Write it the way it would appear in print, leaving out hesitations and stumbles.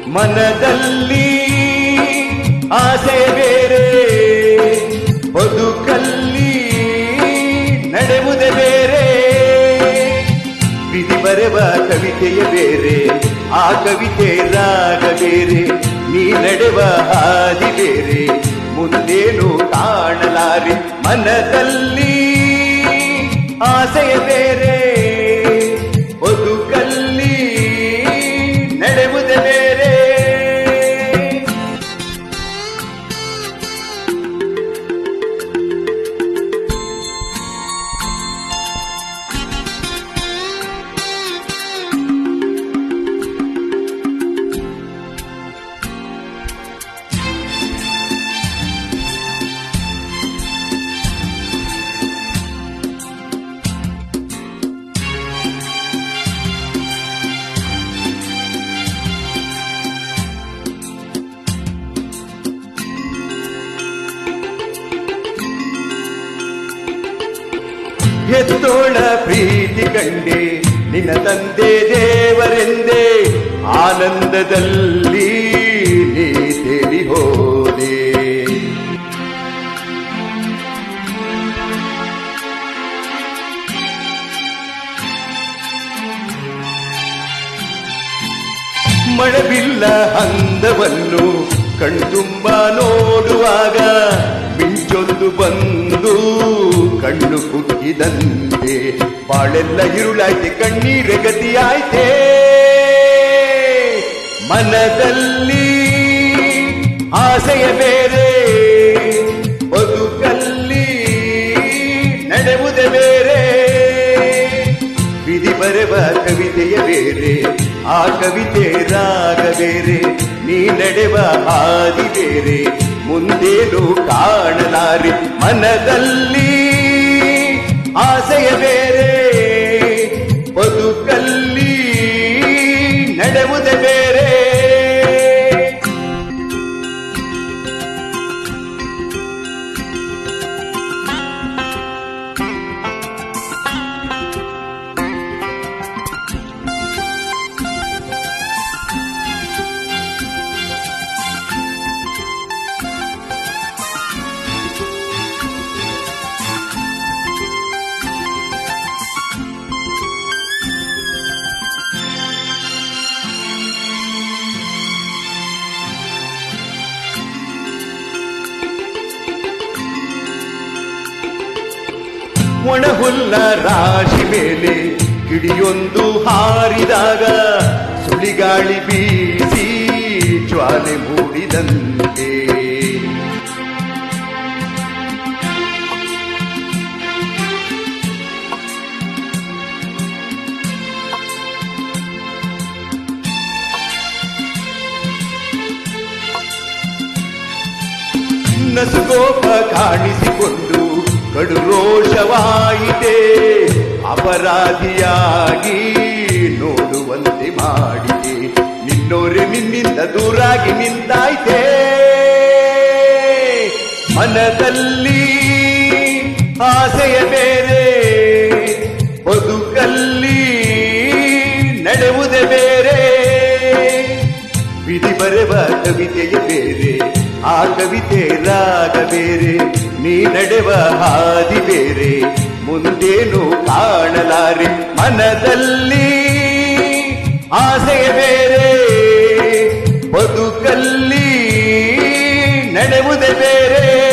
ಮನದಲ್ಲಿ ಆಸೆ ಬೇರೆ, ಬದುಕಲ್ಲಿ ನಡೆಯುವುದೇ ಬೇರೆ. ವಿಧಿ ಬರೆವ ಕವಿತೆಯ ಬೇರೆ, ಆ ಕವಿತೆ ರಾಗ ಬೇರೆ. ನೀ ನಡೆವ ಹಾದಿ ಬೇರೆ, ಮುಂದೇನು ಕಾಣಲಾರೆ. ಮನದಲ್ಲಿ ಆಸೆಯ ಬೇರೆ, ಬದುಕಲ್ಲಿ ನಡೆಯುವುದೇ ಬೇರೆ. ಎತ್ತೋಳ ಪ್ರೀತಿ ಕಂಡೆ, ನಿನ್ನ ತಂದೆ ದೇವರೆಂದೇ. ಆನಂದದಲ್ಲಿ ನೀ ತೇಲಿ ಹೋದೆ. ಮಳವಿಲ್ಲ ಅಂದವನ್ನು ಕಣ್ತುಂಬ ನೋಡುವಾಗ, ಮಿಂಚೊಂದು ಬಂದು ಕಣ್ಣು ಕುಕ್ಕಿದಂತೆ. ಬಾಳೆಲ್ಲ ഇരുಳಾಯ್ತೆ, ಕಣ್ಣೀರೆ ಗತಿಯಾಯ್ತೆ. ಮನದಲ್ಲಿ ಆಸೆಯ ಬೇರೆ, ಬದುಕಲ್ಲಿ ನಡೆಯುವುದೇ ಬೇರೆ. ವಿಧಿ ಬರೆವ ಕವಿತೆಯ ಬೇರೆ, ಆ ಕವಿತೆ ರಾಗ ಬೇರೆ. ನೀ ನಡೆವ ಹಾದಿ ಬೇರೆ, ಮುಂದೇನು ಕಾಣಲಾರೆ. ಮನದಲ್ಲಿ ಆಸೆಯ ಬೇರೆ, ಬದುಕಲ್ಲಿ ನಡೆಯುವುದೇ ಬೇರೆ. ಒಣಹುಲ್ಲ ರಾಶಿ ಮೇಲೆ ಕಿಡಿಯೊಂದು ಹಾರಿದಾಗ, ಸುಳಿಗಾಳಿ ಬೀಸಿ ಜ್ವಾಲೆ ಮೂಡಿದಂತೆ. ನಸುಗೋಪ ಕಾಣಿಸಿಕೊಂಡು ಕಡು ರೋಷವಾಯಿತೆ. ಅಪರಾಧಿಯಾಗಿ ನೋಡುವಂತೆ ಮಾಡಿದೆ. ನಿನ್ನೋರೆ ನಿನ್ನಿಂದ ದೂರಾಗಿ ನಿಂತಾಯ್ತೆ. ಮನದಲ್ಲಿ ಆಸೆಯ ಬೇರೆ, ಬದುಕಲ್ಲಿ ನಡೆಯುವುದೇ ಬೇರೆ. ವಿಧಿ ಬರೆವ ಕವಿತೆಯ ಬೇರೆ, ಆ ಕವಿತೆ ರಾಗ ಬೇರೆ. ನೀ ನಡೆವ ಹಾದಿ ಬೇರೆ, ಮುಂದೇನು ಕಾಣಲಾರೆ. ಮನದಲ್ಲಿ ಆಸೆಯ ಬೇರೆ, ಬದುಕಲ್ಲಿ ನಡೆಯುವುದೇ ಬೇರೆ.